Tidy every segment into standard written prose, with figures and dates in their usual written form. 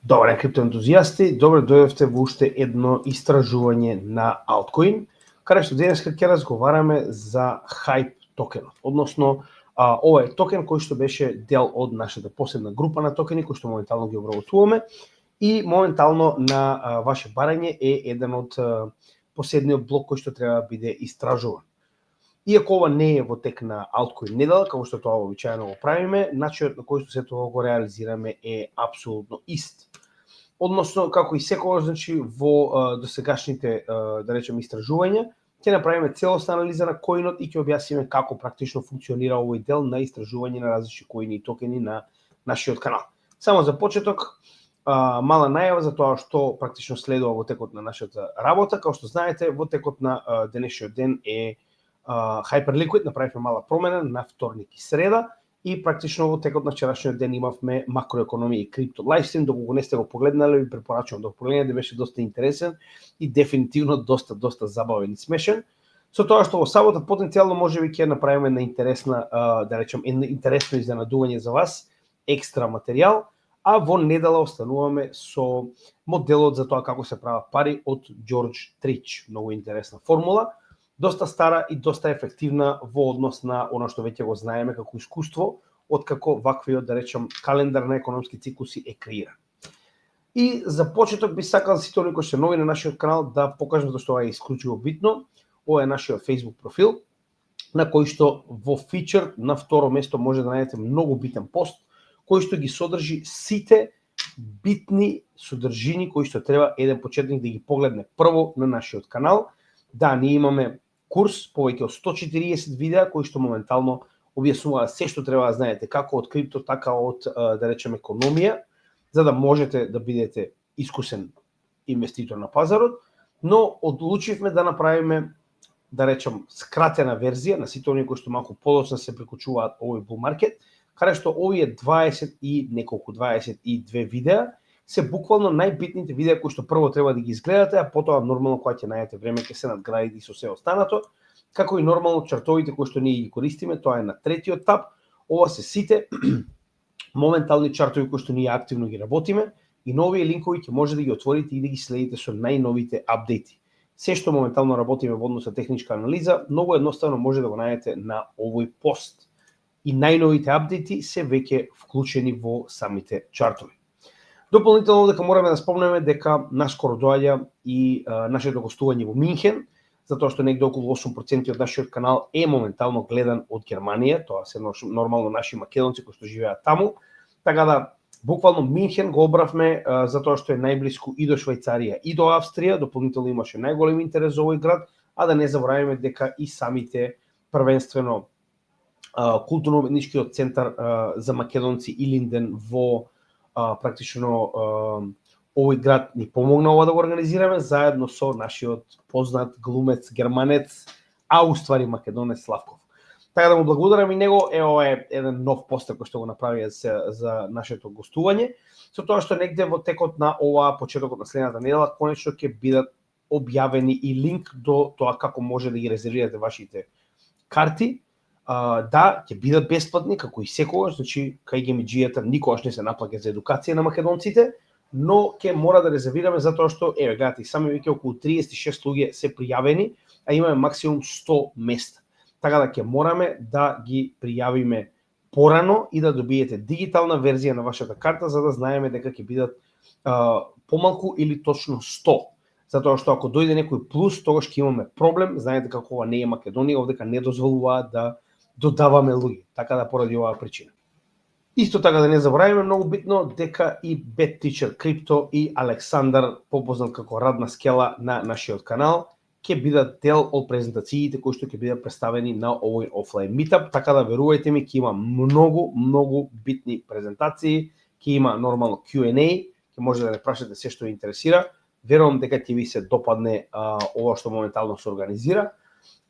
Добар ден, криптоентузијасти, добре дојдовте во уште едно истражување на Altcoin, каде што денеска ќе разговараме за Hype токенот, односно ова е токен кој што беше дел од нашата посебна група на токени кои што моментално ги обработуваме и моментално на ваше барање е еден од последниот блок кој што треба да биде истражуван. Иако ова не е во тек на Altcoin недела, како што тоа обичаено го правиме, начинот на кој што се тоа го реализираме е апсолутно ист. Односно, како и секогаш, значи, во досегашните, да речеме, истражувања, ќе направиме целосна анализа на коинот и ќе објасниме како практично функционира овој дел на истражување на различни коини и токени на нашиот канал. Само за почеток, мала најава за тоа што практично следува во текот на нашата работа. Како што знаете, во текот на денешниот ден е Hyperliquid, направивме мала промена на вторник и среда, и практично во текот на вчерашниот ден имавме макроекономија и крипто лайфстрим. Доколку не сте го погледнале, ви препорачувам да го погледнете, беше доста интересен и дефинитивно доста забавен и смешен. Со тоа што во сабота потенцијално можеби ќе направиме на интересна, да речем, интересно изненадување за вас, екстра материјал, а во недела остануваме со моделот за тоа како се прават пари од Џорџ Трич. Многу интересна формула, доста стара и доста ефективна во однос на она што веќе го знаеме како искуство, од како ваквиот, да речем, календар на економски циклуси е креиран. И за почеток би сакал сите оние кои се нови на нашиот канал да покажам што е исклучиво битно. Ова е нашиот Facebook профил, на кој што во фичер на второ место може да најдете многу битен пост, кој што ги содржи сите битни содржини кои што треба еден почетник да ги погледне прво на нашиот канал. Да, ние имаме курс, повеќе од 140 видеа кои што моментално објаснуваат се што треба да знаете, како од крипто, така од, да речеме, економија, за да можете да бидете искусен инвеститор на пазарот, но одлучивме да направиме, да речем, скратена верзија на сите оние кои што малку подоцна се прикучуваат овој bull market, каде што овие 22 видеа се буквално најбитните видеа кои што прво треба да ги изгледате, а потоа нормално кога ќе најдете време ќе се надградите со се останато, како и нормално чартовите кои што ние ги користиме, тоа е на третиот таб. Ова се сите моментални чартови кои што ние активно ги работиме и на овие линкови ќе може да ги отворите и да ги следите со најновите апдејти. Се што моментално работиме во однос на техничка анализа, многу едноставно може да го најдете на овој пост. И најновите апдејти се веќе вклучени во самите чартови. Дополнително дека мораме да спомнеме дека наскоро доаѓа и нашето гостување во Минхен, затоа што негде околу 8% од нашиот канал е моментално гледан од Германија, тоа се нормално наши македонци кои што живеат таму, така да буквално Минхен го обравме затоа што е најблиску и до Швајцарија и до Австрија, дополнително имаше најголем интерес за овој град, а да не забораваме дека и самите првенствено културно-уметничкиот центар за македонци Илинден во практично овој град ни помогна ова да го организираме заедно со нашиот познат глумец германец, а уствари македонец Славков. Така да му благодарам и него, ова е еден нов постер кој што го направи за нашето гостување, со тоа што негде во текот на ова почетокот на следната недела конечно ќе бидат објавени и линк до тоа како може да ги резервирате вашите карти. Да, ќе бидат бесплатни, како и секогаш, значи кај геймиџијата никогаш не се наплаќа за едукација на македонците, но ќе мора да резервираме затоа што, гледате, сами веќе околу 36 луѓе се пријавени, а имаме максимум 100 места. Така да ќе мораме да ги пријавиме порано и да добиете дигитална верзија на вашата карта, за да знаеме дека ќе бидат помалку или точно 100. Затоа што ако дојде некој плюс, тогаш ќе имаме проблем. Знаете како ова не е Македонија, овдека не дозволуваат да додаваме луѓе, така да поради оваа причина. Исто така да не забораваме, многу битно дека и Bad Teacher Crypto и Александар, попознат како Радна скела на нашиот канал, ќе бидат дел од презентациите кои што ќе бидат представени на овој офлайн митап, така да верувајте ми, ќе има многу битни презентации, ќе има нормално Q&A, ќе може да не прашате се што ви интересира. Верувам дека ќе ви се допадне ова што моментално се организира.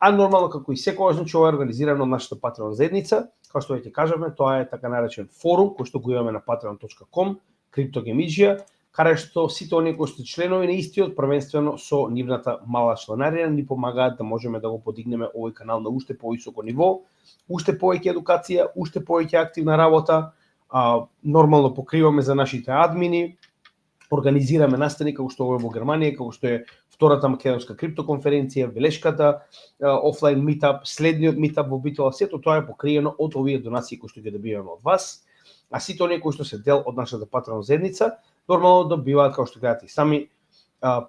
А нормално како и секогаш, значи ова е организирано од нашата Patreon заедница, како што веќе кажавме, тоа е така наречен форум кој што го имаме на patreon.com, CryptoGeMidžија, каде што сите оние кои што членови на истиот, првенствено со нивната мала членарина, ни помагаат да можеме да го подигнеме овој канал на уште повисоко ниво, уште повеќе едукација, уште повеќе активна работа, нормално покриваме за нашите админи, организираме настани како што е во Германија, како што е втората македонска криптоконференција, Велешката, офлайн митап, следниот митап во Битола, сето тоа е покриено од овие донации кои што ги добиваме од вас, а сите оние кои што се дел од нашата Patreon заедница, нормално добиваат, како што гледате и сами,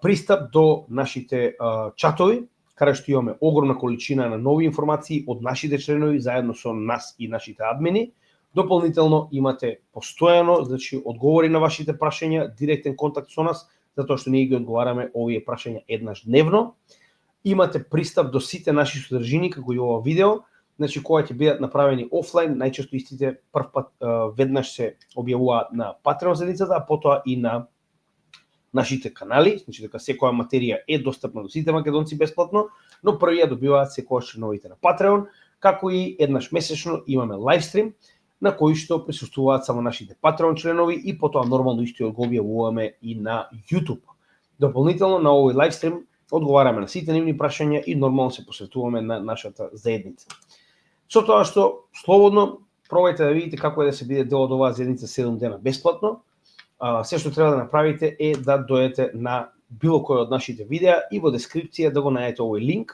пристап до нашите чатови, каде што имаме огромна количина на нови информации од нашите членови заедно со нас и нашите админи. Дополнително имате постојано, значи одговори на вашите прашања, директен контакт со нас, затоа што ние ги одговараме овие прашања еднаш дневно. Имате пристап до сите наши содржини, како и ова видео, значи кога ќе бидат направени офлайн, најчесто истите прв пат веднаш се објавуваат на Patreon заедницата, а потоа и на нашите канали, значи дека секоја материја е достапна до сите македонци бесплатно, но први ја добиваат секогаш членовите на Patreon, како и еднаш месечно имаме лайвстрим на кој што присуствуваат само нашите Patreon членови и потоа нормално исто го објавуваме и на YouTube. Дополнително на овој лайвстрим одговараме на сите нивни прашања и нормално се посветуваме на нашата заедница. Со тоа што слободно пробајте да видите како е да се биде дел од оваа заедница 7 дена бесплатно. Се што треба да направите е да дојдете на било кој од нашите видеа и во дескрипција да го најдете овој линк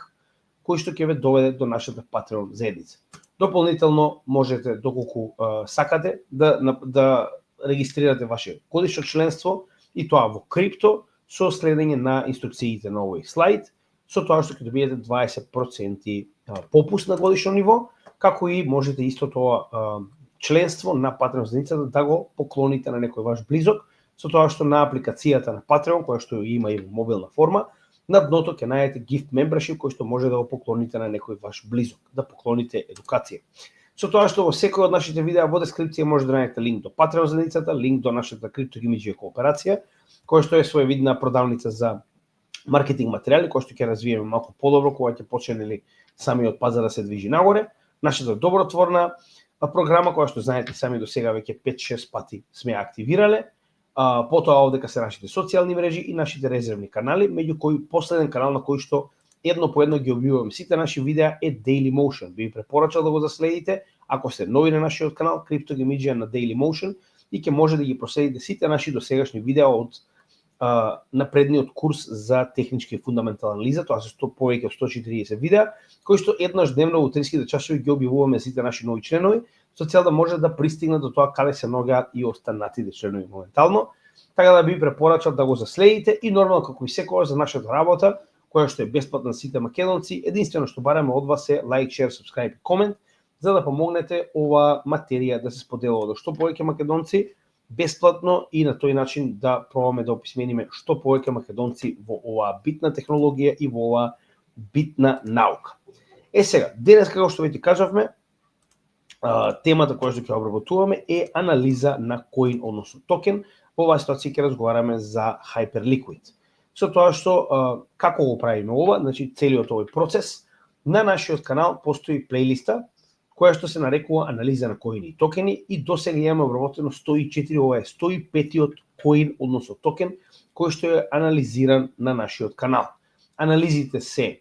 кој што ќе ве доведе до нашата Patreon заедница. Дополнително можете доколку сакате да регистрирате ваше годишно членство и тоа во крипто со следење на инструкциите на овој слайд, со тоа што ќе добиете 20% попуст на годишно ниво, како и можете исто тоа членство на Patreon заедницата да го поклоните на некој ваш близок, со тоа што на апликацијата на Patreon, која што има и во мобилна форма, на дното ќе најдете gift membership кој што може да го поклоните на некој ваш близок, да поклоните едукација. Со тоа што во секој од нашите видеа во дескрипција може да најдете линк до Patreon заедницата, линк до нашата криптогимиџија кооперација, која што е своевидна продавница за маркетинг материјали, која што ќе развиеме малку подобро кога ќе почне самиот пазар да се движи нагоре. Нашата добротворна програма која што знаете сами до сега веќе 5-6 пати сме активирале. Потоа овдека се нашите социјални мрежи и нашите резервни канали, меѓу кои последен канал на кој што едно по едно ги објавуваме сите наши видеа е Dailymotion. Би ви препорачал да го заследите ако сте нови на нашиот канал Криптогимиџија на Dailymotion и ќе може да ги проследите сите наши досегашни видеа од напредниот курс за техничка и фундаментална анализа, тоа се повеќе од 140 видеа, кои што еднаш дневно во утринските часови ги објавуваме сите наши нови членови, со цел да може да пристигнат до тоа каде се наоѓаат и останатите членови моментално. Така да би препорачал да го заследите и нормално како и секогаш за нашата работа, која што е бесплатна за сите македонци, единствено што бараме од вас е лайк, шер, сабскрајб и комент, за да помогнете ова материја да се споделува до што повеќе македонци бесплатно и на тој начин да пробаме да описмениме што повеќе македонци во оваа битна технологија и во оваа битна наука. Сега, денес како што веќе кажавме, темата која што ќе обработуваме е анализа на коин, односно токен. Во оваа ситуација ќе разговараме за Hyperliquid. Со тоа што како го правиме ова, значи целиот овој процес, на нашиот канал постои плейлиста која што се нарекува анализа на коини и токени и досега имаме обработено 104, ова е 105-тиот коин, односно токен, кој што е анализиран на нашиот канал. Анализите се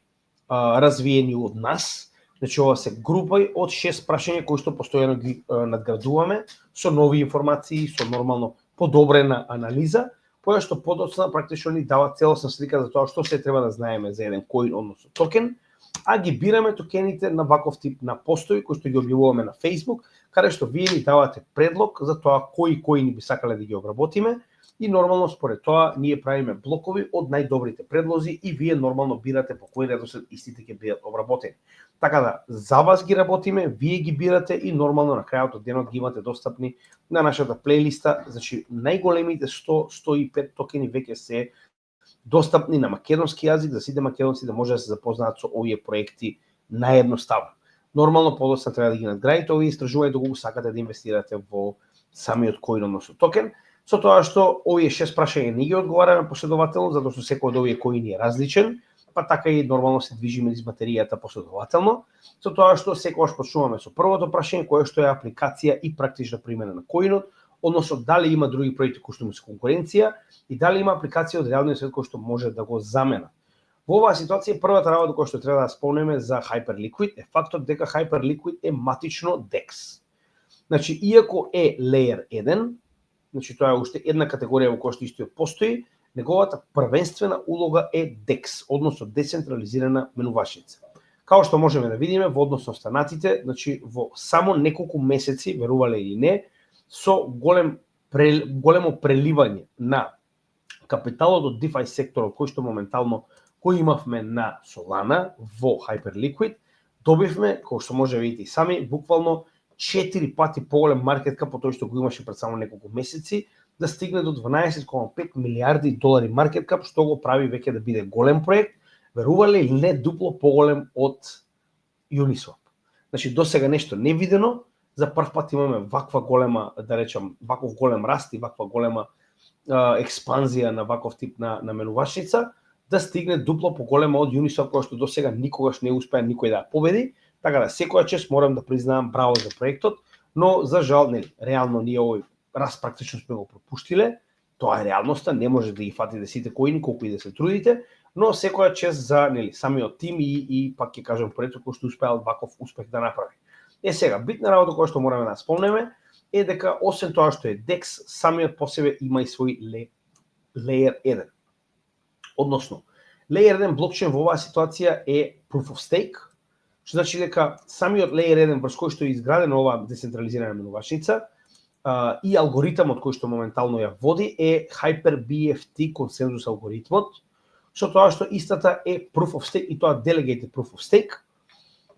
развиени од нас, значи ова се група од 6 прашања кои што постојано ги надградуваме со нови информации, со нормално подобрена анализа, која што подоцна практично ни дава целосна слика за тоа што се треба да знаеме за еден коин, односно токен, а ги бираме токените на ваков тип на постои кои што ги објавуваме на Facebook, каде што вие ни давате предлог за тоа кои коини би сакале да ги обработиме и нормално според тоа ние правиме блокови од најдобрите предлози и вие нормално бирате по кој редослед истите ќе бидат обработени. Така да за вас ги работиме, вие ги бирате и нормално на крајот од денот ги имате достапни на нашата плейлиста, значи најголемите 100-105 токени веќе се достапни на македонски јазик за сите македонци да може да се запознаат со овие проекти наедноставно. Нормално подоцна треба да ги надградите овие истражувања доколку сакате да инвестирате во самиот коин, односно токен, со тоа што овие 6 прашања не ги одговараме последователно, затоа што секој од овие коини е различен, па така и нормално се движиме низ материјата последователно, со тоа што секогаш почнуваме со првото прашање кое што е апликација и практична примена на коинот, односно дали има други проекти кои што му се конкуренција и дали има апликација од реалниот свет кој што може да го замена. Во оваа ситуација првата работа која што треба да спомнеме за Hyperliquid е фактот дека Hyperliquid е матично DEX. Значи, иако е Layer 1, значи тоа е уште една категорија во која што истиот постои, неговата првенствена улога е DEX, односно децентрализирана менувачница. Као што можеме да видиме во однос на останатите, значи во само неколку месеци, верувале или не, со големо преливање на капиталот од DeFi секторот кој што моментално кој имавме на Solana во Hyperliquid, добивме, кој што може да видите и сами, буквално 4 пати поголем маркет кап од тој што го имаше пред само неколку месеци, да стигне до 12,5 милиарди долари маркет кап, што го прави веќе да биде голем проект, верувале или не, дупло поголем од Uniswap. Значи досега нешто невидено, за прв пат имаме ваква голема, да речам, ваков голем раст и ваква голема експанзија на ваков тип на менувачница, да стигне дупло поголема од Uniswap, која што досега никогаш не успеа никој да ја победи. Така да секоја чест морам да признаам браво за проектот, но за жал нели, реално ние овој раст практично сме го пропуштиле. Тоа е реалноста, не може да ги фатите сите коини колку и да се трудите, но секоја чест за нели самиот тим и пак ќе кажам проектот кој што успеал ваков успех да направи. Сега битна работа која што мораме да спомнеме е дека освен тоа што е DEX, самиот по себе има и свој Layer 1. Односно, Layer 1 блокчейн во оваа ситуација е Proof of Stake, што значи дека самиот Layer 1 врз кој што е изградена оваа децентрализирана менувачница и алгоритмот кој што моментално ја води е HyperBFT консензус алгоритмот, што тоа што истата е Proof of Stake и тоа Delegated Proof of Stake.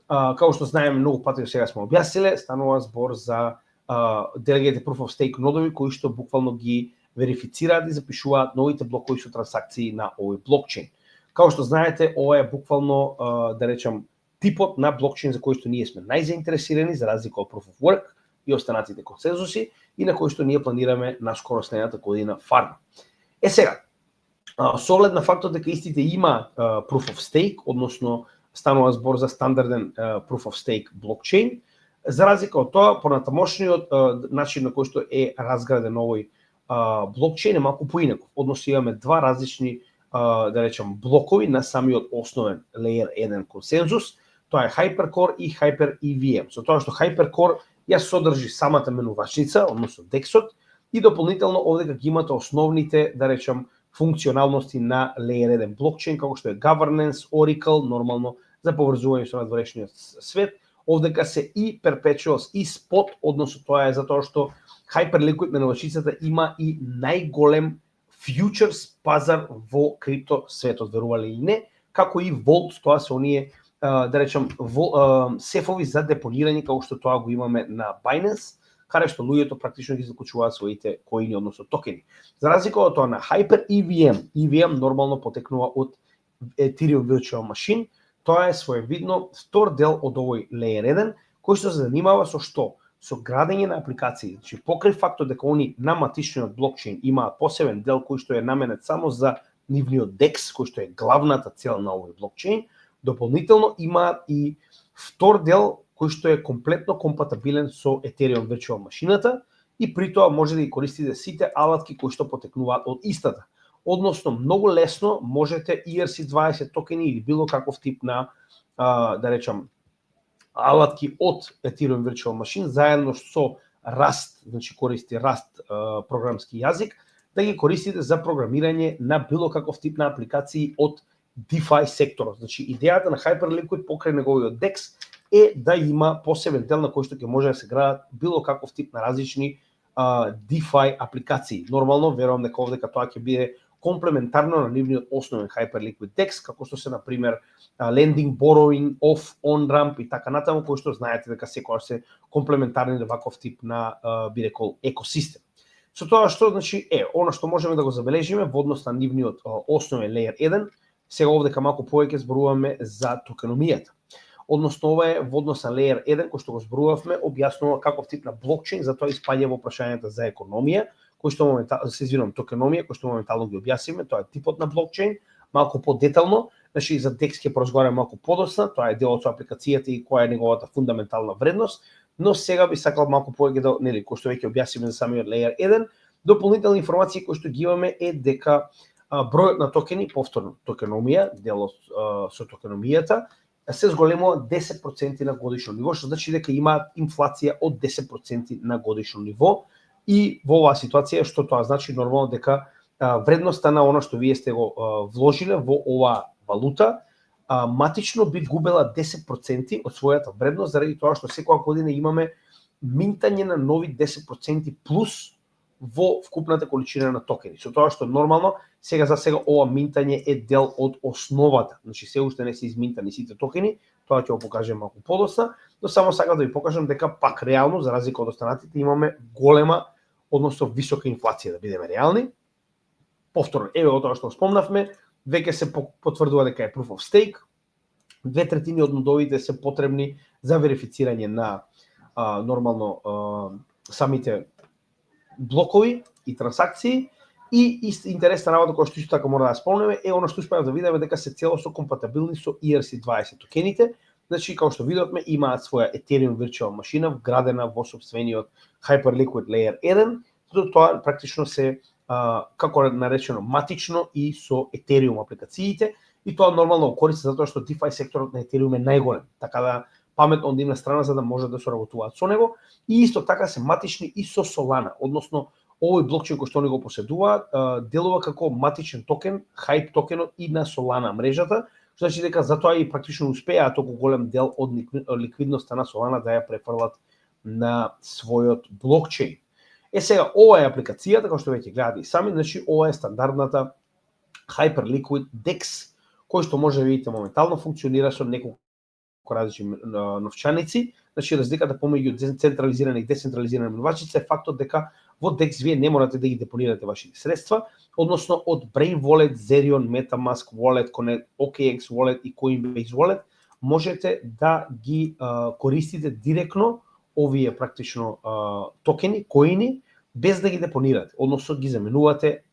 Како што знаеме многу пати сега сме објасниле, станува збор за Delegated Proof of Stake нодови кои што буквално ги верифицираат и запишуваат новите блокови со трансакции на овој блокчейн. Како што знаете, ова е буквално, да речам, типот на блокчейн за кој што ние сме најзаинтересирани, за разлика од Proof of Work и останатите консензуси, и на кој што ние планираме наскоро следната година фарма. Сега, со оглед на фактот дека истите има Proof of Stake, односно станува збор за стандарден Proof of Stake блокчейн, за разлика од тоа, понатамошниот начин на кој што е разграден овој блокчейн е малку поинаков. Односно имаме два различни, да речем, блокови на самиот основен Layer 1 консензус. Тоа е Hypercore и HyperEVM. Со тоа што Hypercore ја содржи самата менувачница, односно DEX-от, и дополнително овде ги имате основните, да речем, функционалности на Layer 1 блокчейн, како што е Governance, Oracle, нормално за поврзување со надворешниот свет. Овдека се и Perpetuals и Spot, односно тоа е затоа што Hyperliquid менувачницата има и најголем фьючерс пазар во крипто светот, верувале или не, како и Vault, тоа се оние, да речем, сефови за депонирање, како што тоа го имаме на Binance, каде што луѓето практично ги заклучуваат своите коини, односно токени. За разлика од тоа на HyperEVM, EVM нормално потекнува од Ethereum Virtual Machine, тоа е своевидно втор дел од овој Layer 1, кој што се занимава со што? Со градење на апликации. Значи, покрај фактот дека они на матичниот блокчейн имаат посебен дел кој што е наменет само за нивниот DEX, кој што е главната цел на овој блокчейн, дополнително имаат и втор дел кој што е комплетно компатибилен со Ethereum Virtual Машината и при тоа може да ги користите сите алатки кои што потекнуваат од истата. Односно, многу лесно можете ERC20 токени или било каков тип на, да речам, алатки од Ethereum Virtual Machine, заедно со Rust, значи користи Rust програмски јазик, да ги користите за програмирање на било каков тип на апликации од DeFi секторот. Значи, идејата на Hyperliquid покрај неговиот DEX е да има посебен дел на кој што ќе може да се градат било каков тип на различни DeFi апликации. Нормално, верувам дека овдека тоа ќе биде комплементарно на нивниот основен Hyperliquid DEX, како што се, например, lending, borrowing, off, on-ramp и така натаму, кои што знаете дека секогаш се комплементарни на ваков тип на, би рекол, екосистем. Со тоа што, значи, она што можеме да го забележиме во однос на нивниот основен Layer 1, сега овдека малку повеќе зборуваме за токеномијата. Односно, ова е во однос на Layer 1, кој што го зборувавме, објаснува каков тип на блокчейн, затоа испаѓа во прашањата за економија, кој што моментално, токеномија, кој што моментално ги објасниме, тоа е типот на блокчейн, малку подетално, значи за DEX ќе поразговараме малку подоцна, тоа е дел од апликацијата и која е неговата фундаментална вредност, но сега би сакал малку повеќе да, нели, кој што веќе објасниме за самиот Layer 1, дополнителни информации кои што ги имаме е дека бројот на токени, повторно токеномија, делот со токеномијата, се зголемува 10% на годишно ниво, што значи дека има инфлација од 10% на годишно ниво И во оваа ситуација, што тоа значи нормално дека вредноста на она што вие сте го вложиле во оваа валута, матично би губела 10% од својата вредност, заради тоа што секоја година имаме минтање на нови 10% плюс во вкупната количина на токени. Со тоа што нормално сега за сега ова минтање е дел од основата. Значи се уште не се изминтани сите токени, тоа ќе го покажем малку подоцна, но само сакам да ви покажам дека пак реално за разлика од останатите имаме голема, односно висока инфлација, да бидеме реални. Повторно, еве од тоа што спомнавме, веќе се потврдува дека е proof of stake. 2/3 од нодовите се потребни за верифицирање на нормално самите блокови и трансакции. И интересна работа која што исто така мора да спомнеме е она што успеавме да видиме дека се целосно компатибилни со ERC-20 токените. Значи, како што видовме, имаат своја Ethereum Virtual машина вградена во сопствениот Hyperliquid Layer 1, затоа тоа практично се како наречено матично и со Ethereum апликациите, и тоа нормално користи затоа што DeFi секторот на Ethereum е најголем, така да паметно од нивна страна за да може да соработуваат со него, и исто така се матични и со Solana, односно овој блокчейн кој што они го поседуваат делува како матичен токен, хайп токенот и на Solana мрежата, што значи дека затоа и практично успеаат толку голем дел од ликвидноста на Solana да ја префрлат на својот блокчейн. Сега, ова е апликацијата, како што веќе гледате и сами, значи ова е стандардната Hyperliquid DEX, кој што може да видите моментално функционира со неколку различни новчаници. Значи разликата помеѓу централизирани и децентрализирани минувачици е фактот дека во DEX вие не морате да ги депонирате вашите средства, односно од Brave Wallet, Zerion, MetaMask Wallet, OKX Wallet и Coinbase Wallet можете да ги користите директно овие практично токени, коини, без да ги депонирате, односно ги заменувате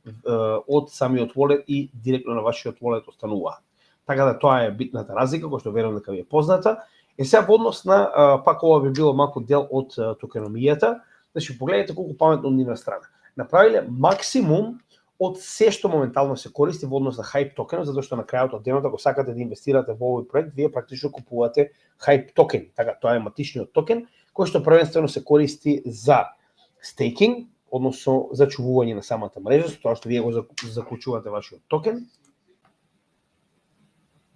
од самиот wallet и директно на вашиот wallet остануваат. Така да тоа е битната разлика, која што верувам дека ви е позната. Сега во однос на пак ова би било малку дел од токеномијата. Значи погледнете колку паметно од нивна страна. Направиле максимум од се што моментално се користи во однос на хайп токенот, затоа што на крајот од денот ако сакате да инвестирате во овој проект, вие практично купувате хайп токени. Така тоа е матичниот токен кој што првенствено се користи за стейкинг, односно за чувување на самата мрежа, со тоа што вие го заклучувате вашиот токен.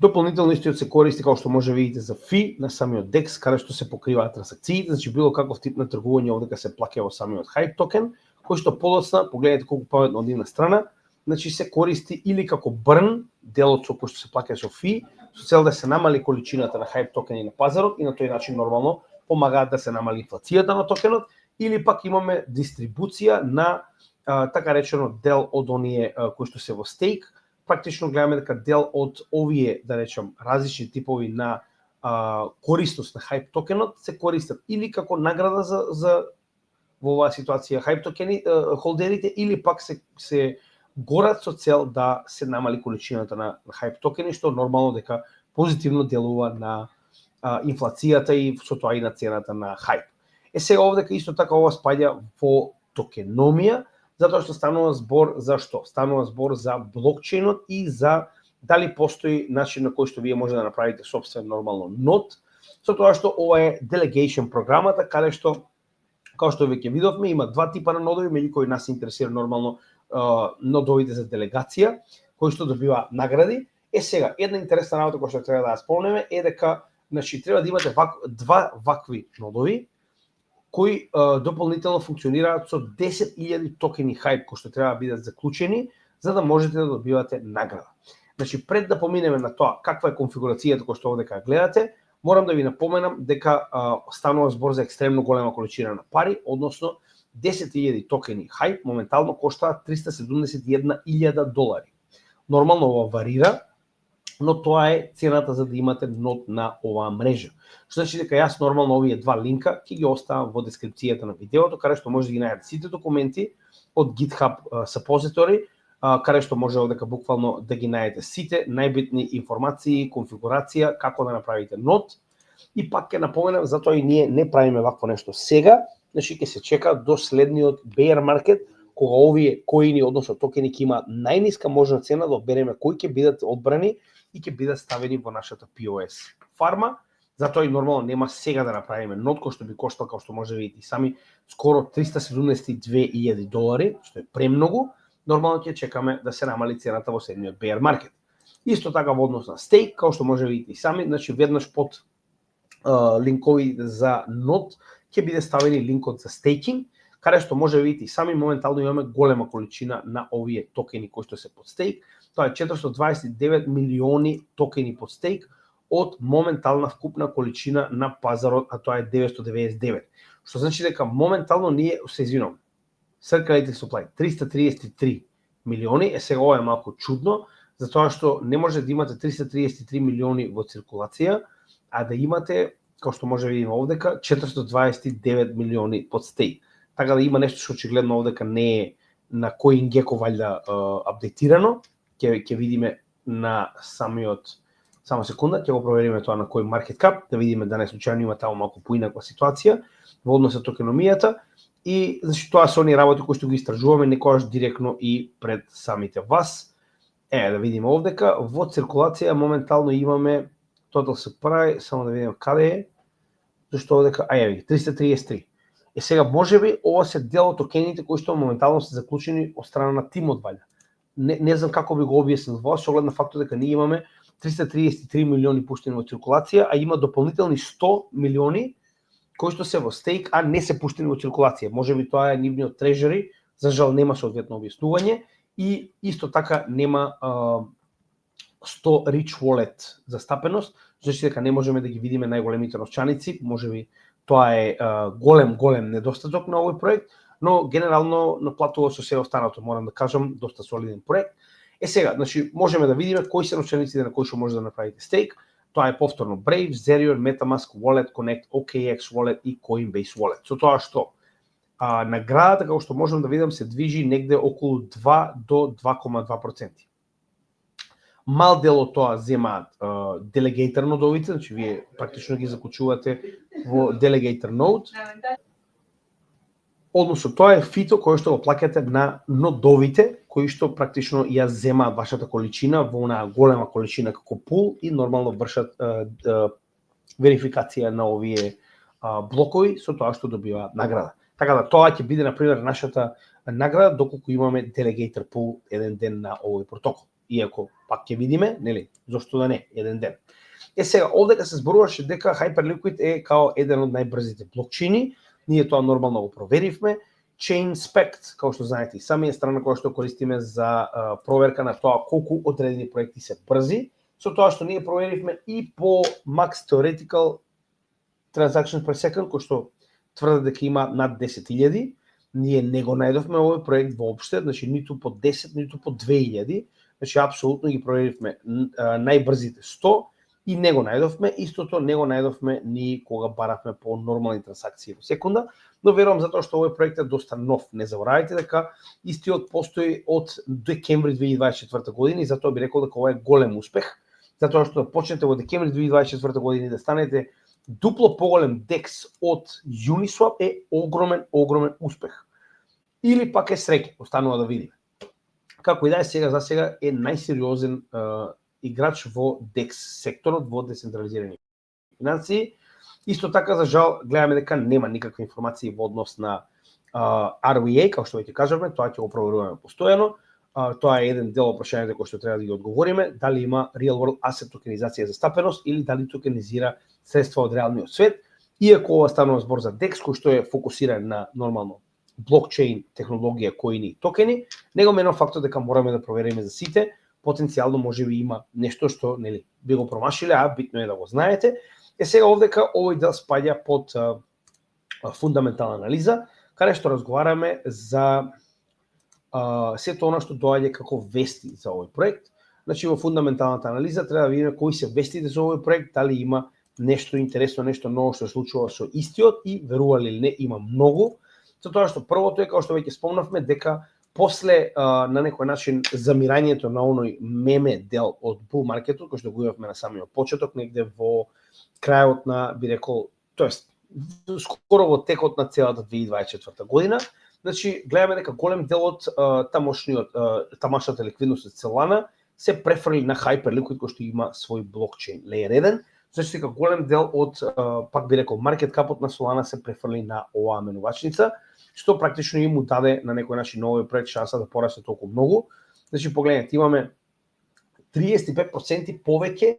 Дополнително истиот се користи, како што може да видите, за фи на самиот DEX, каде што се покриваат трансакциите, значи било каков тип на тргување овде се плаќа во самиот хайп токен, кој што подоцна, погледнете колку паметно од нивна страна, значи се користи или како burn, делот со кој што се плаќа со фи, со цел да се намали количината на хайп токени на пазарот и на тој начин нормално помагаат да се намали инфлацијата на токенот, или пак имаме дистрибуција на така речено дел од оние кои што се во стейк. Практично гледаме дека дел од овие, да речем, различни типови на корисност на хайп токенот се користат или како награда за во оваа ситуација хайп токени холдерите, или пак се горат со цел да се намали количината на хайп токени, што нормално дека позитивно делува на инфлацијата и со тоа и на цената на хайп. Сега овдека исто така ова спаѓа во токеномија, затоа што станува збор за што? Станува збор за блокчейнот и за дали постои начин на кој што вие може да направите собствен нормално нод, со тоа што ова е delegation програмата, каде што, како што веќе видовме, има два типа на нодови, меѓу кои нас интересира нормално нодовите за делегација, кои што добива награди. Сега, една интересна работа која што треба да ја спомнеме е дека значи треба да имате два вакви нодови, кои дополнително функционираат со 10.000 токени хайп кои што треба да бидат заклучени за да можете да добивате награда. Значи пред да поминеме на тоа каква е конфигурацијата која што овдека гледате, морам да ви напоменам дека станува збор за екстремно голема количина на пари, односно 10.000 токени хайп моментално коштаат $371,000. Нормално ова варира, но тоа е цената за да имате нод на оваа мрежа. Што значи дека јас нормално овие два линка ќе ги оставам во дескрипцијата на видеото, каде што може да ги најдете сите документи од GitHub Suppository, каде што може дека буквално да ги најдете сите најбитни информации, конфигурација, како да направите нод. И пак ќе напоменам, затоа и ние не правиме вакво нешто сега, значи ќе се чека до следниот bear market, кога овие коини, односно токени ќе имаат најниска можна цена да одбереме кои ќе бидат одбрани и ќе бидат ставени во нашата POS фарма, Затоа и нормално нема сега да направиме нот кој што би коштал, како што може видите сами, скоро $372,000, што е премногу. Нормално ќе чекаме да се намали цената во следниот bear market. Исто така во однос на стейк, како што може видите сами, значи веднаш под линкови за нот ќе биде ставени линкот за стейкинг, каде што може видите сами моментално имаме голема количина на овие токени кои што се под стейк. Тоа е 429 милиони токени под стейк од моментална вкупна количина на пазарот, а тоа е 999. Што значи дека моментално ние, се извинувам, circulating supply 333 милиони, сега ова е малку чудно, затоа што не може да имате 333 милиони во циркулација, а да имате, како што може да видиме овдека, 429 милиони под стейк. Така да има нешто што очигледно овдека не е на CoinGecko валјда апдейтирано, ќе видиме на само секунда, ќе го провериме тоа на CoinMarketCap, да видиме да не случајно има таму малку поинаква ситуација во однос на токеномијата и значи тоа се оние работи кои што ги истражуваме некогаш директно и пред самите вас. Да видиме овдека во циркулација моментално имаме total supply, само да видиме каде е, зашто овдека, 333. Сега можеби ова се дел од токените кои што моментално се заклучени од страна на тимот валја. Не знам како би го објаснил во со оглед на фактот дека ние имаме 333 милиони пуштени во циркулација, а има дополнителни 100 милиони кои што се во стейк, а не се пуштени во циркулација. Можеби тоа е нивниот трежери, за жал нема соодветно објаснување и исто така нема 100 rich wallet застапеност, значи дека не можеме да ги видиме најголемите новчаници, можеби тоа е голем недостаток на овој проект, но генерално наплатува со се останато, морам да кажам, доста солиден проект. Сега, значи можеме да видиме кои се новчаниците на кои што може да направите стейк. Тоа е повторно Brave, Zerion, MetaMask, Wallet Connect, OKX Wallet и Coinbase Wallet. Со тоа што наградата, како што можам да видам, се движи негде околу 2 до 2,2%. Мал дел од тоа земаат Delegator нодовите, значи вие практично ги заклучувате во Delegator node. Односно тоа е фито кој што го плаќате на нодовите, кои што практично ја земаат вашата количина во онаа голема количина како пул и нормално вршат верификација на овие блокови со тоа што добиваат награда. Така да тоа ќе биде на пример нашата награда доколку имаме Delegator pool еден ден на овој протокол. Иако пак ќе видиме, нели, зошто да не, еден ден. Сега овдека се зборуваше дека Hyperliquid е као еден од најбрзите блокчейни. Ние тоа нормално го проверивме. ChainSpect, како што знаете, и самија страна која што користиме за проверка на тоа колку одредени проекти се брзи, со тоа што ние проверивме и по Max Theoretical Transactions per Second, кој што тврди дека има над 10.000, ние не го најдовме овој проект воопште, значи ниту по 10, ниту по 2.000, значи апсолутно ги проверивме најбрзите 100 и не го најдовме, истото не го најдовме ни кога баравме по нормални трансакции во секунда, но верувам затоа што овој проект е доста нов. Не заборавајте дека истиот постои од декември 2024 година и затоа би рекол дека ова е голем успех, затоа што почнете во декември 2024 година да станете дупло поголем DEX од Uniswap е огромен успех. Или пак е среќа, останува да видиме. Како и да е, за сега е најсериозен играч во DEX секторот, во децентрализирани финансии. Исто така, за жал, гледаме дека нема никакви информации во однос на RWA, како што веќе кажавме, тоа ќе го проверуваме постојано. Тоа е еден дел од прашањата кои што треба да ги одговориме, дали има real world asset токенизација за стапеност или дали токенизира средства од реалниот свет. Иако ова станува збор за DEX, кој што е фокусиран на нормално блокчейн технологија, коини и токени, него менува фактот дека мораме да провериме за сите, потенцијално можеби има нешто што нели би го промашиле, а битно е да го знаете. Сега овдека овој дел спаѓа под фундаментална анализа, каде што разговараме за сето она што доаѓа како вести за овој проект. Значи во фундаменталната анализа треба да видиме кои се вестите за овој проект, дали има нешто интересно, нешто ново што се случува со истиот и верували или не има многу. Затоа што првото е, како што веќе спомнавме, дека после на некој начин замирањето на оној меме дел од bull маркетот, кој што го имавме на самиот почеток, негде во крајот на, би рекол, тоест скоро во текот на целата 2024 година, значи гледаме дека голем дел од тамашната ликвидност од Solana се префрли на Hyperliquid кој што има свој блокчейн Layer 1, значи дека голем дел од, пак би рекол, маркет капот на Solana се префрли на оваа менувачница, што практично им му даде на некој начин на овој проект шанса да порасте толку многу. Значи, погледнете, имаме 35% повеќе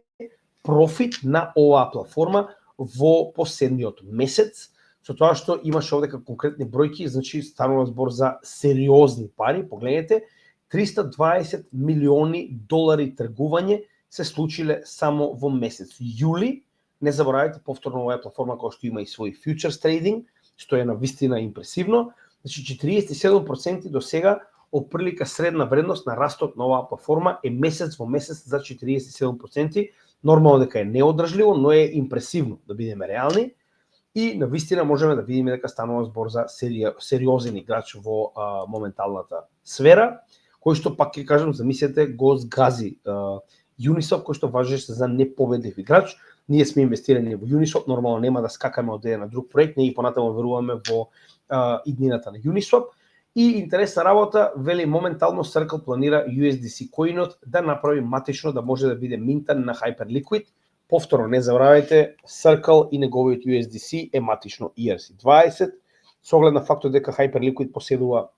профит на оваа платформа во последниот месец, со тоа што имаше овде конкретни бројки, значи станува збор за сериозни пари. Погледнете, 320 милиони долари тргување се случиле само во месец јули. Не заборавајте, повторно оваа платформа која што има и свој фьючерс трейдинг, што е навистина импресивно. Значи 47% до сега, отприлика средна вредност на растот на оваа платформа е месец во месец за 47%. Нормално дека е неодржливо, но е импресивно, да бидеме реални. И навистина можеме да видиме дека станува збор за сериозен играч во моменталната сфера, кој што пак ќе кажам, замислете, го згази Uniswap, кој што важеше за непобедлив играч. Ние сме инвестирани во Uniswap, нормално нема да скакаме од еден на друг проект, ние и понатаму веруваме во иднината на Uniswap. И интересна работа, вели моментално Circle планира USDC коинот да направи матично да може да биде минтан на Hyperliquid. Повторно, не забравяйте, Circle и неговиот USDC е матично ERC20, со оглед на фактот дека Hyperliquid поседува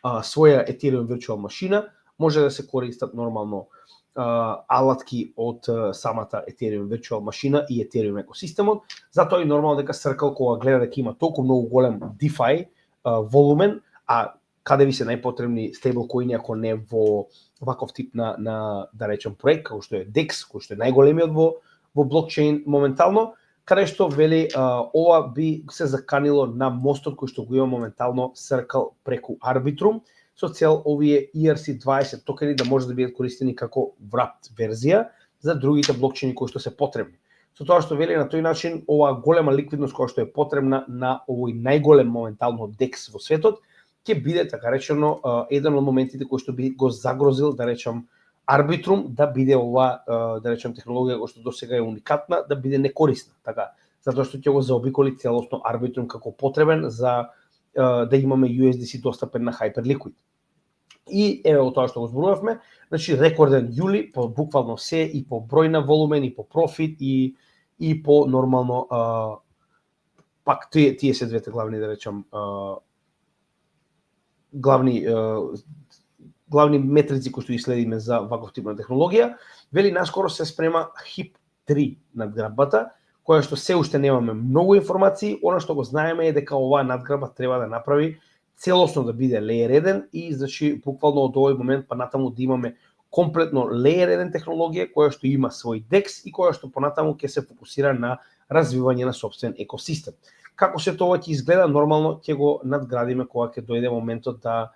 своја Ethereum Virtual машина, може да се користат нормално алатки од самата Ethereum Virtual машина и Ethereum екосистемот. Затоа и нормално дека Circle кога гледа дека има толку многу голем DeFi волумен, а каде ви се најпотребни стейблкоини ако не во ваков тип на да речем проект, како што е DEX, кој што е најголемиот во блокчейн моментално, каде што вели ова би се заканило на мостот кој што го има моментално Circle преку Arbitrum, со цел овие ERC20 токени да може да бидат користени како wrapped верзија за другите блокчейни кои што се потребни. Со тоа што вели на тој начин оваа голема ликвидност која што е потребна на овој најголем моментално DEX во светот, ќе биде така речено еден од моментите кој што би го загрозил, да речем, Arbitrum да биде ова, да речем, технологија која што досега е уникатна, да биде некорисна, така, затоа што ќе го заобиколи целосно Arbitrum како потребен за да имаме USDC достапен на Hyperliquid. И еве од тоа што го зборувавме, значи рекорден јули по буквално се и по број на волумен и по профит и по нормално пак тие се двете главни, да речем, главни метрици кои што ги следиме за ваков тип на технологија. Вели наскоро се спрема HIP-3 надграбата, која што се уште немаме многу информации. Она што го знаеме е дека оваа надграба треба да направи целосно да биде Layer 1 и значи буквално од овој момент па натаму да имаме комплетно Layer 1 технологија која што има свој DEX и која што понатаму ќе се фокусира на развивање на сопствен екосистем. Како се тоа ќе изгледа, нормално ќе го надградиме кога ќе дојде моментот да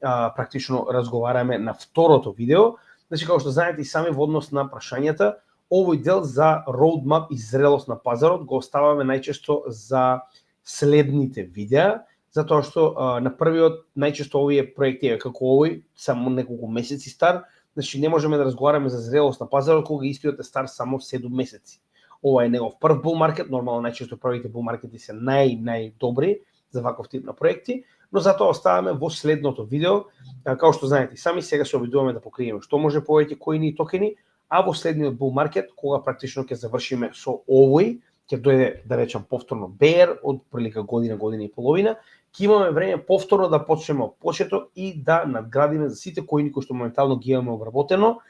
практично разговараме на второто видео. Значи, како што знаете и сами во однос на прашањата, овој дел за roadmap и зрелост на пазарот го оставаме најчесто за следните видеа, затоа што на првиот најчесто овие проекти како овој само неколку месеци стар, значи не можеме да разговараме за зрелост на пазарот кога истиот е стар само 7 месеци. Ова е негов прв bull market, нормално најчесто првите bull маркети се најдобри за ваков тип на проекти, но затоа оставаме во следното видео. Како што знаете, сами сега се обидуваме да покриеме што може повеќе коини и токени, а во следниот bull market, кога практично ќе завршиме со овој, ќе дојде, да речам, повторно bear од прилика година и половина, ќе имаме време повторно да почнеме од почеток и да надградиме за сите коини кои што моментално ги имаме обработено,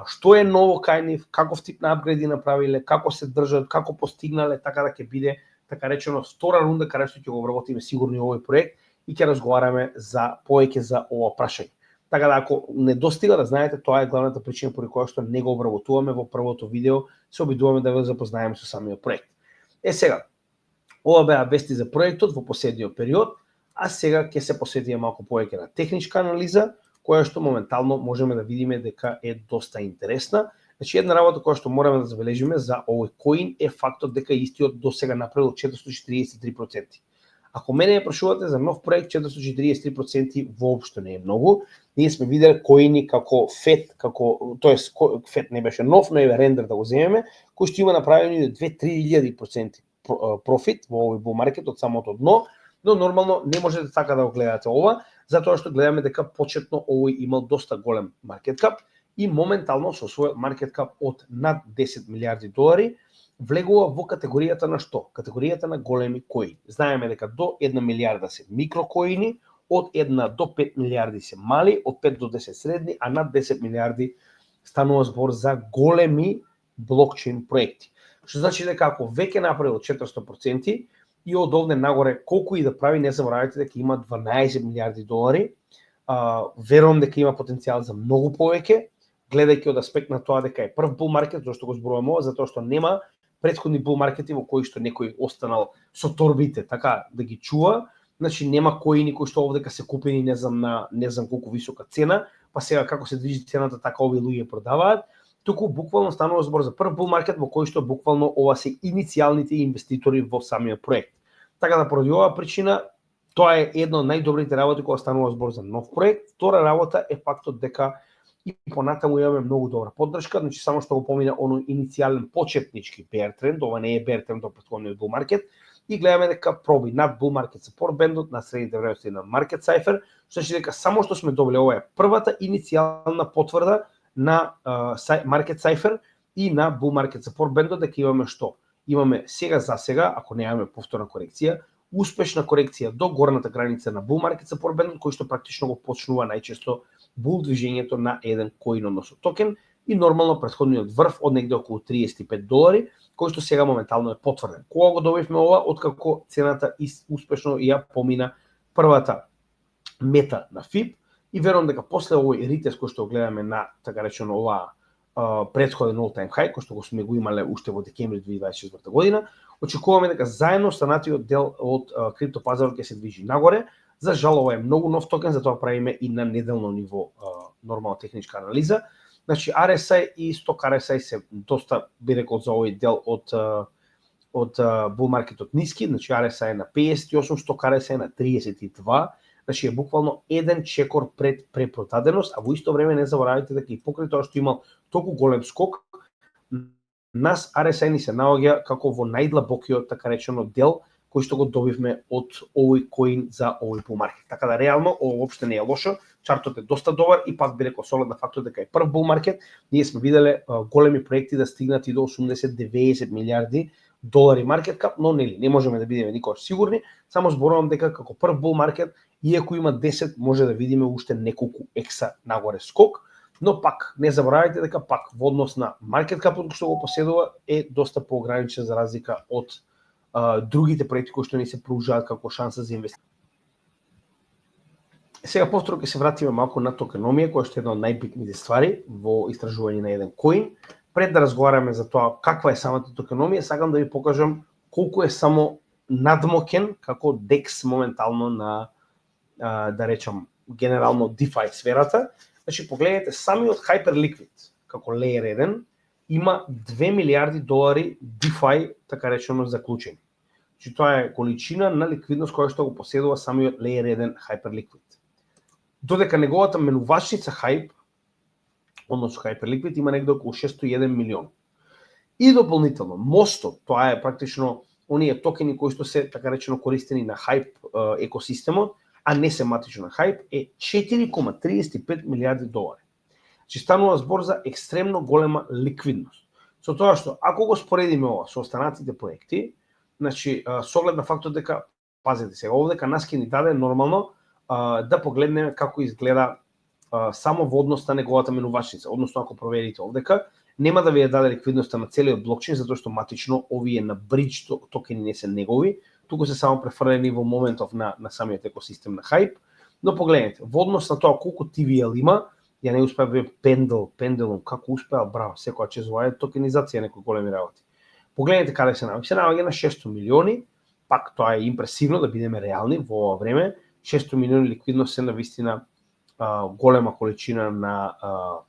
што е ново кај нив, каков тип на апгрейди направиле, како се држат, како постигнале, така да ќе биде, така речено, втора рунда каде што ќе го обработиме сигурно и овој проект и ќе разговараме за повеќе за ова прашање. Така да ако не достига, да знаете, тоа е главната причина поради која што не го обработуваме во првото видео, се обидуваме да ве запознаеме со самиот проект. Сега, ова беа вести за проектот во последниот период, а сега ќе се посветиме малку повеќе на техничка анализа, која што моментално можеме да видиме дека е доста интересна. Значи, една работа која што мораме да забележиме за овој коин е фактот дека истиот досега направил 443%. Ако мене ја прашувате за нов проект, 443% воопшто не е многу. Ние сме виделе коини како FET, тоест FET не беше нов, но е рендер да го земеме, кој што има направени до 2-3 профит во овој bull market од самото дно, но нормално не можете така да го гледате ова, затоа што гледаме дека почетно овој имал доста голем market cap и моментално со свој маркет кап од над 10 милиарди долари влегува во категоријата на што? Категоријата на големи коини. Знаеме дека до 1 милиарда се микрокоини, од 1 до 5 милиарди се мали, од 5 до 10 средни, а над 10 милиарди станува збор за големи блокчейн проекти. Што значи дека ако веќе направил 400% и од овде нагоре колку и да прави, не заборавајте дека има 12 милиарди долари, верувам дека има потенцијал за многу повеќе, гледајќи од аспект на тоа дека е прв бул маркет, зашто го зборувам ова, затоа што нема претходни бул маркети во кои што некој останал со торбите, така да ги чува, значи нема коини кои што овдека се купени не знам колку висока цена, па сега како се движи цената, така овие луѓе продаваат, туку буквално станува збор за прв бул маркет во кој што буквално ова се иницијалните инвеститори во самиот проект. Така да поради оваа причина тоа е една од најдобрите работи кога станува збор за нов проект. Втора работа е фактот дека и понатаму имаме многу добра поддршка, значи само што го помина оној иницијален почетнички bear тренд, ова не е bear тренд од претходниот bull market, и гледаме дека проби над bull market support бендот, на средните вредности на market cipher, што значи дека само што сме добили ова е првата иницијална потврда на market cipher и на bull market support бендот дека имаме што? Имаме сега за сега, ако немаме повторна корекција, успешна корекција до горната граница на bull market support бендот, кој што практично го почнува најчесто бул движењето на еден коин, односно токен, и нормално претходниот врв од негде околу 35 долари, кој што сега моментално е потврден. Кога го добивме ова, откако цената успешно ја помина првата мета на FIB, и верувам дека после овој ритест кој што гледаме на така речено оваа претходен all-time high, кој што го сме го имале уште во декември 2024 година, очекуваме дека заедно останатиот дел од криптопазарот ќе се движи нагоре. За жал, ова е многу нов токен, затоа правиме и на неделно ниво нормална техничка анализа. Значи, RSI и сток RSI се доста, би рекол, за овој дел од bull маркетот ниски, значи RSI на 58, сток RSI на 32, значи е буквално еден чекор пред препродаденост, а во исто време не заборавајте дека и покрај тоа што имал толку голем скок, нас RSI ни се наоѓа како во најдлабокиот, така речено, дел кој што го добивме од овој коин за овој bull маркет. Така да реално ова воопште не е лошо, чартот е доста добар и пак би рекол солид на фактот дека е прв bull маркет. Ние сме виделе големи проекти да стигнат и до 80-90 милиарди долари маркет кап, но нели не можеме да бидеме никогаш сигурни, само зборувам дека како прв bull маркет, иако има 10, може да видиме уште неколку екса нагоре скок, но пак не заборавајте дека пак во однос на маркет капот што го поседува е доста поограничен за разлика од другите проекти кои што ни се пружаат како шанса за инвестиција. Сега повторно ќе се вратиме малку на токеномија, која што е една од најбитните ствари во истражување на еден коин. Пред да разговараме за тоа каква е самата токеномија, сакам да ви покажам колку е само надмокен како DEX моментално на да речам генерално DeFi сферата. Значи погледнете самиот Hyperliquid како Layer 1 има 2 милиарди долари DeFi, така речено, заклучени. Значи тоа е количина на ликвидност која што го поседува самиот Layer 1 Hyperliquid. Додека неговата менувачница Hype, односно Hyperliquid, има негде околу 601 милион. И дополнително, мостот, тоа е практично оние токени кои што се, така речено, користени на Hype екосистемот, а не сематично на Hype, е 4,35 милиарди долари. Значи станува збор за екстремно голема ликвидност. Со тоа што, ако го споредиме ова со останатите проекти, значи, со оглед на фактот дека, пазете се, овдека нас ќе ни даде нормално да погледнеме како изгледа само во однос на неговата менувачница. Односно, ако проверите овдека, нема да ви ја даде ликвидноста на целиот блокчейн, затоа што матично овие на бридж токени не се негови, туку се само префрлени во моментов на самиот екосистем на Hype. Но погледнете, во однос на тоа колку TVL има, ја не успеа бе Pendulum, како успеа, браво, секоја чест во токенизација некои големи работи. Погледнете каде се наоѓа. Се наоѓа на 600 милиони, пак тоа е импресивно да бидеме реални во ова време. 600 милиони ликвидност се навистина голема количина на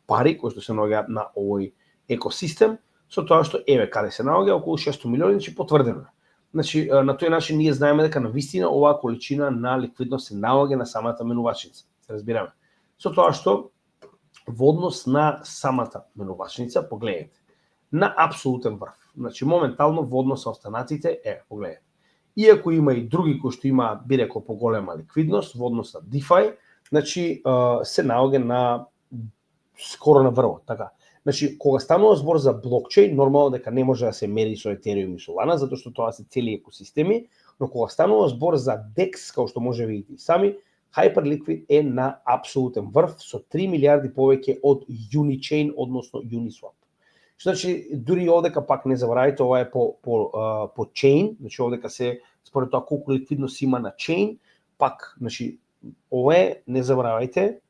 пари кои што се наоѓаат на овој екосистем, со тоа што еве каде се наоѓа околу 600 милиони, значи потврдено. Значи на тој начин ние знаеме дека навистина оваа количина на ликвидност се наоѓа на самата менувачница. Се разбираме. Со тоа што во однос на самата менувачница, погледнете, на апсолутен врв. Значи моментално во однос со останатите, погледнете. Иако има и други кои што имаат, би рекол, поголема ликвидност во однос на DeFi, значи се наоѓа на скоро на врво, така. Значи, кога станува збор за блокчейн, нормално дека не може да се мери со Ethereum и Solana, затоа што тоа се цели екосистеми, но кога станува збор за DEX, како што може видите и сами, Hyperliquid е на апсолутен врв со 3 милиарди повеќе од Unichain, односно Uniswap. Значи, дури овдека пак не заборавајте, ова е по chain, значи овдека се според тоа колку ликвидност има на chain, пак, значи, ова е, не заборавајте,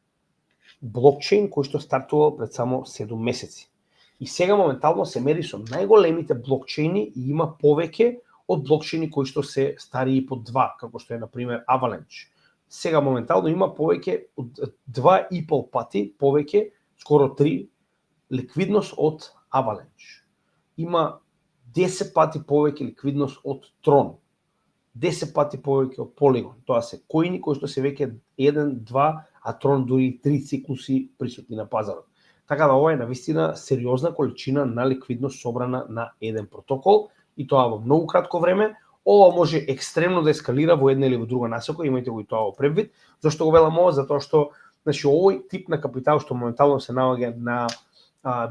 блокчейн кој што стартувал пред само 7 месеци. И сега моментално се мери со најголемите блокчейни и има повеќе од блокчейни кои што се старии по 2, како што е на пример Avalanche. Сега моментално има повеќе од 2,5 пати повеќе, скоро 3 ликвидност од Avalanche. Има 10 пати повеќе ликвидност од Tron. 10 пати повеќе од Polygon. Тоа се коини кои што се веќе 1, 2, а Tron дури 3 циклуси присутни на пазарот. Така да ова е навистина сериозна количина на ликвидност собрана на еден протокол и тоа во многу кратко време. Ова може екстремно да ескалира во една или во друга насока, имајте го и тоа во предвид. Зошто го велам ова? Затоа што значи овој тип на капитал што моментално се наоѓа на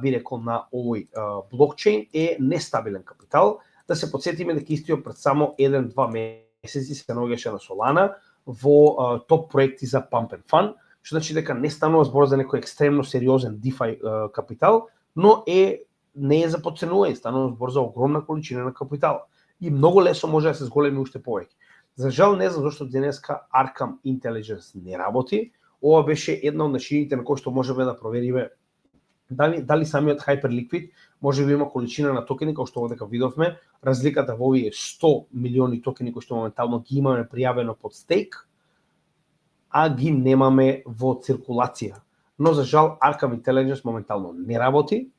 би рекол на овој блокчейн е нестабилен капитал. Да се подсетиме дека истиот пред само 1-2 месеци се наоѓаше на Solana во топ проекти за Pump and Fun, што значи дека не станува збор за некој екстремно сериозен DeFi капитал, но не е за подценување, станува збор за огромна количина на капитал. И многу лесно може да се зголеми уште повеќе. За жал не знам зашто денеска Arkham Intelligence не работи. Ова беше една од начините на кои што можеме да провериме дали самиот Hyperliquid може би има количина на токени, како што овдека видовме, разликата во овие 100 милиони токени кои што моментално ги имаме пријавено под стейк, а ги немаме во циркулација. Но за жал Arkham Intelligence моментално не работи.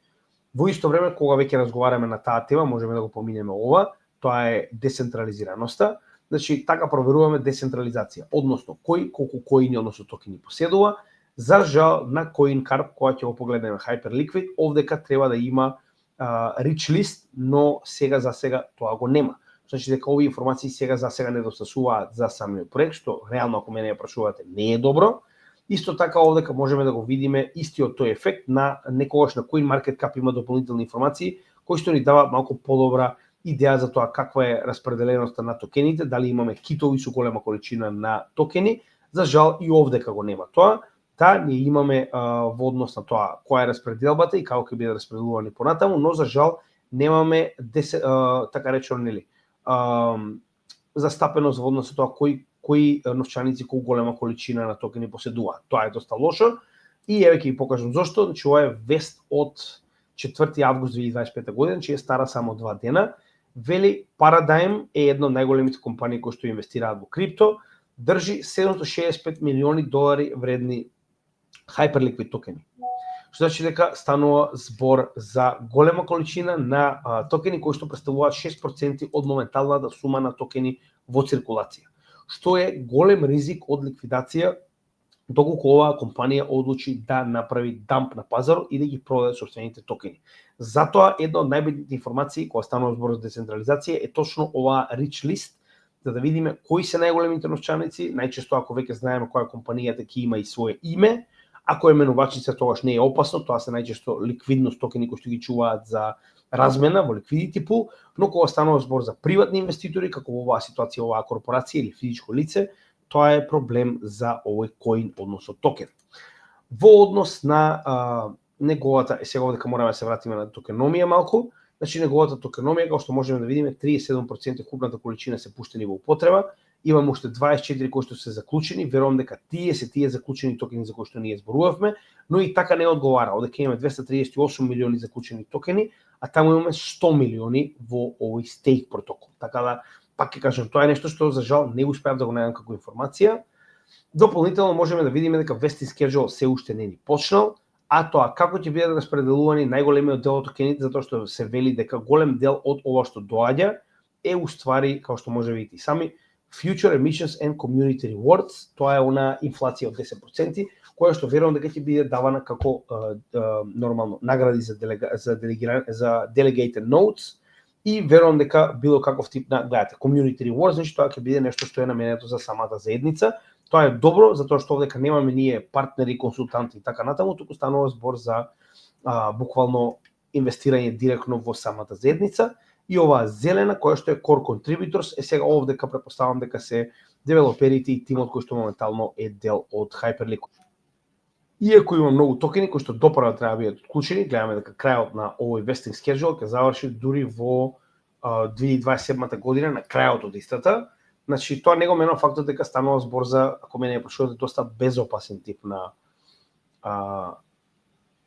Во исто време кога веќе разговараме на таа тема, можеме да го поминеме ова, тоа е децентрализираноста. Значи така проверуваме децентрализација, односно кој колку коини, односно токени поседува. За жал на CoinCarp, кога ќе го погледнеме Hyperliquid, овдека треба да има rich list, но сега за сега тоа го нема. Значи дека овие информации сега за сега не достасуваат за самиот проект, што реално ако мене ја прашувате не е добро. Исто така овдека можеме да го видиме истиот тој ефект на некогаш на CoinMarketCap има дополнителни информации кои што ни даваат малку подобра идеја за тоа каква е распределеноста на токените, дали имаме китови со голема количина на токени. За жал и овдека го нема тоа. Да, ние имаме во однос на тоа која е распределбата и како ќе биде распределувани понатаму, но за жал немаме така речено нели застапеност во однос на тоа кои новчаници колку голема количина на токени поседуваат. Тоа е доста лошо и еве ќе ви покажам зошто. Значи ова е вест од 4 август 2025 година, че е стара само 2 дена. Вели Paradigm е една од најголемите компании кои што инвестираат во крипто, држи 765 милиони долари вредни Hyperliquid токени. Што значи дека станува збор за голема количина на токени кои што представуваат 6% од моменталната сума на токени во циркулација. Што е голем ризик од ликвидација доколку оваа компанија одлучи да направи дамп на пазарот и да ги продаде сопствените токени. Затоа една од најбитните информации кога станува збор за децентрализација е точно оваа rich list, за да видиме кои се најголемите новчаници, најчесто ако веќе знаеме која компанијата ќе има и свое име. Ако е менувачница, тогаш не е опасно, тоа се најчесто ликвидност токени кои што ги чуваат за размена во liquidity pool, но кога станува збор за приватни инвеститори, како во оваа ситуација оваа корпорација или физичко лице, тоа е проблем за овој коин, односно токен. Во однос на неговата, сега овдека мораме да се вратиме на токеномија малку, значи неговата токеномија, како што можеме да видиме, 37% купната количина се пуштени во употреба, имаме уште 24 кои што се заклучени, верувам дека тие заклучени токени за кои што ние зборувавме, но и така не одговара. Одека имаме 238 милиони заклучени токени, а таму имаме 100 милиони во овој стейк протокол. Така да, пак ќе кажам, тоа е нешто што за жал не успеав да го најдам како информација. Дополнително можеме да видиме дека vesting schedule се уште не ни почнал, а тоа како ќе бидат распределувани најголемиот дел од токените, затоа што се вели дека голем дел од ова што доаѓа е уствари, како што може видите сами, Future Emissions and Community Rewards, тоа е она инфлација од 10%, која што верувам дека ќе биде давана како нормално награди за delegated notes и верувам дека било каков тип на, гледате, Community Rewards, значи тоа ќе биде нешто што е наменето за самата заедница Тоа е добро затоа што овдека немаме ние партнери, консултанти и така натаму, туку станува збор за буквално инвестирање директно во самата заедница и оваа зелена која што е core contributors е сега овдека претпоставам дека се девелоперите и тимот кој што моментално е дел од Hyperliquid. Иако има многу токени кои што допрва треба да бидат отклучени, гледаме дека крајот на овој vesting schedule ќе заврши дури во 2027 година на крајот од истата. Значи тоа не го менува фактот дека станува збор за, ако мене е прашувате, доста безопасен тип на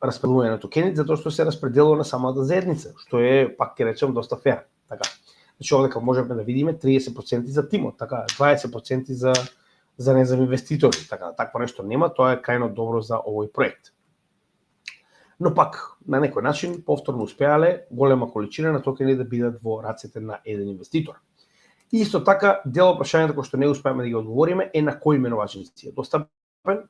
распределување на токени, затоа што се распределува на самата заедница, што е, пак ќе речем, доста фер. Така. Значи овдека можеме да видиме 30% за тимот, така, 20% за не за инвеститори, така, такво нешто нема, тоа е крајно добро за овој проект. Но пак, на некој начин, повторно успеале голема количина на токени да бидат во рацете на еден инвеститор. И исто така, дел од прашањето кој што не успеаме да ги одговориме е на кој менувачници е достапен.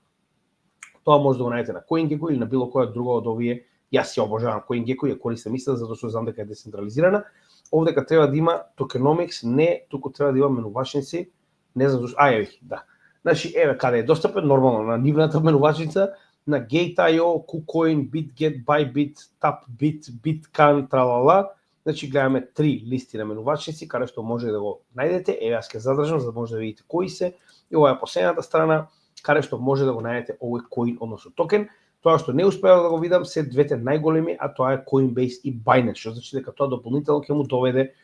Тоа може да го најдете на CoinGecko или на било која друга од овие. Јас ја обожавам CoinGecko, ја користам исто затоа што знам дека е децентрализирана. Овдека треба да има tokenomics, не, туку треба да има менувачници, не знам зашто, јавих, да. Значи, еве каде е достапен, нормално на нивната менувачница, на Gate.io, KuCoin, BitGet, Bybit, TapBit, Bitcan, тралала. Значи гледаме 3 листи на менувачници каде што може да го најдете. Еве јас ќе задржам за да може да видите кои се. И ова е последната страна каде што може да го најдете овој коин, односно токен. Тоа што не успеав да го видам се двете најголеми, а тоа е Coinbase и Binance, што значи дека тоа дополнително ќе му доведе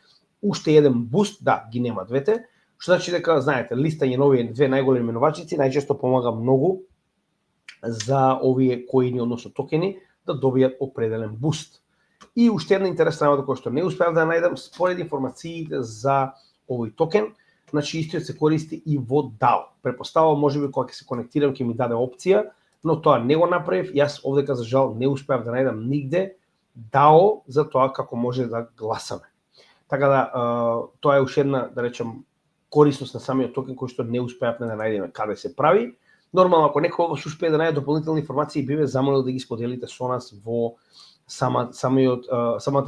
уште еден буст, да, ги нема двете, што значи дека, знаете, листање на овие две најголеми менувачници најчесто помага многу за овие коини, односно токени, да добијат определен буст. И уште една интересна работа која што не успеав да најдам, според информациите за овој токен, значи истиот се користи и во DAO. Претпоставувам можеби кога ќе се конектирам ќе ми даде опција, но тоа не го направив. Јас овдека за жал не успеав да најдам нигде DAO за тоа како може да гласаме. Така да тоа е уште една, да речем, корисност на самиот токен кој што не успеавме да најдеме каде се прави. Нормално ако некој од вас успее да најде дополнителни информации, би ве замолил да ги споделите со нас во самата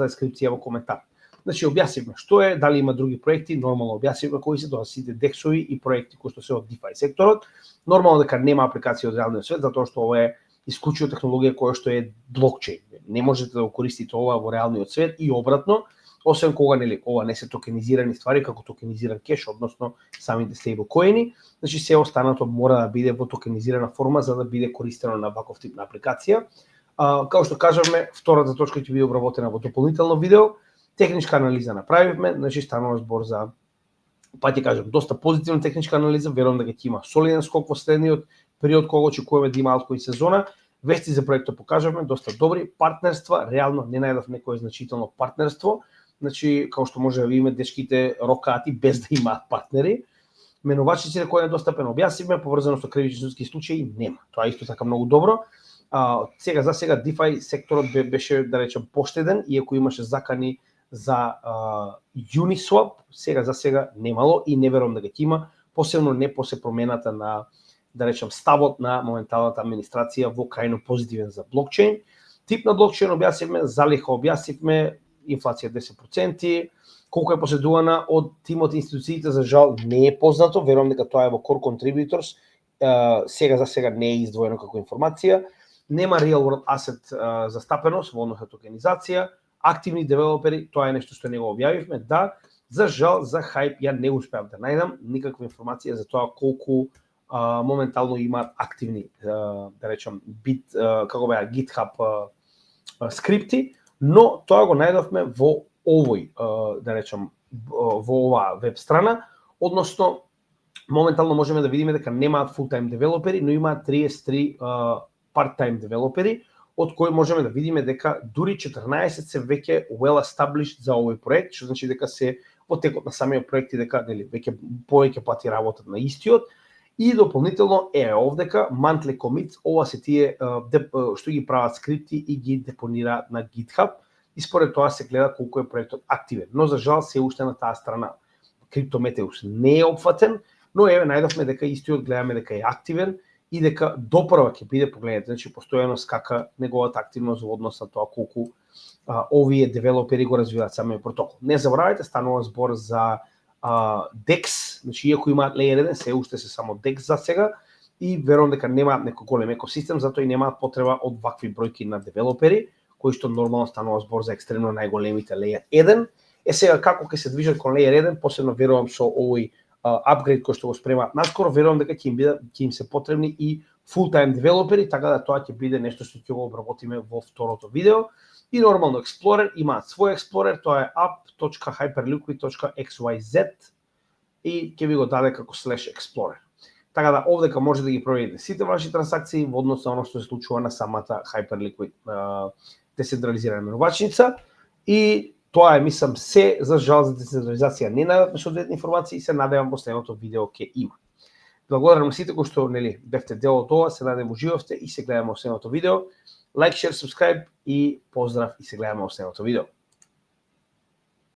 дескрипција во коментар. Значи објаснивме што е, дали има други проекти, нормално објаснивме кои се тоа сите дексови и проекти кои што се од DeFi секторот. Нормално дека нема апликација од реалниот свет, затоа што ова е исклучиво технологија која што е блокчейн. Не можете да го користите ова во реалниот свет и обратно, освен кога ова не се токенизирани ствари како токенизиран кеш, односно самите стейблкоини, значи се останато мора да биде во токенизирана форма за да биде користено на ваков тип на апликација. Како што кажавме, втората точка ќе биде обработена во дополнително видео. Техничка анализа направивме, значи станува збор за, па ќе кажам, доста позитивна техничка анализа, верувам дека ќе има солиден скок во следниот период кога очекуваме да има алткоин сезона. Вести за проектот покажавме, доста добри партнерства, реално не најдов некое значително партнерство. Значи, како што може да видиме, дечките рокаати без да имаат партнери. Менувачниците кој е достапен објаснивме, поврзано со кредитни судски случаи нема. Тоа исто така многу добро. Сега DeFi секторот беше, да речем, поштеден, иако имаше закани за Uniswap, сега немало и не верувам дека ќе има, посебно не после промената на, да речем, ставот на моменталната администрација во крајно позитивен за блокчейн. Тип на блокчейн објаснивме, залиха објаснивме, инфлација 10%, колку е поседувана од тимот и институциите, за жал не е познато, верувам дека тоа е во Core Contributors, сега не е издвоено како информација, нема real world asset застапеност во однос на токенизација, активни девелопери, тоа е нешто што не го објавивме, да, за жал, за хайп ја не успеав да најдам никаква информација за тоа колку моментално имаат активни, да речем, GitHub скрипти, но тоа го најдовме во овој, да речем, во оваа веб страна, односно моментално можеме да видиме дека немаат full-time девелопери, но имаат 33 part-time девелопери, од кои можеме да видиме дека дури 14 се веќе well established за овој проект, што значи дека се во текот на самиот проект и дека веќе повеќе пати работат на истиот. И дополнително овдека monthly commits, ова се тие што ги прават скрипти и ги депонираат на GitHub и според тоа се гледа колку е проектот активен. Но за жал се уште на таа страна CryptoMeteus не е опфатен, но најдовме дека истиот гледаме дека е активен и дека допрва ќе биде, погледнете, значи постојано скака неговата активност во однос на тоа колку овие девелопери го развиваат самиот протокол. Не заборавајте, станува збор за DEX, значи иако имаат Layer 1, се уште се само DEX за сега и верувам дека немаат некој голем екосистем, затоа и немаат потреба од вакви бројки на девелопери, кои што нормално станува збор за екстремно најголемите Layer 1. Сега како ќе се движат кон Layer 1, посебно верувам со овој апгрейд кој што го спремаат наскоро, верувам дека ќе им се потребни и full-time девелопери, така да тоа ќе биде нешто што ќе го обработиме во второто видео. И нормално Explorer имаат свој Explorer, тоа е app.hyperliquid.xyz и ќе ви го даде како /Explorer. Така да овдека може да ги проверите сите ваши трансакции во однос на оно што се случува на самата Hyperliquid децентрализирана менувачница. И тоа е, мислам, се за жал за децентрализација. Не најдовме соодветни информации и се надевам последното видео ќе има. Благодарам на сите кои што бевте дел од ова, се надевам уживавте и се гледаме во следното видео. Лайк, шер, субскрайб и поздрав и се гледаме во следното видео.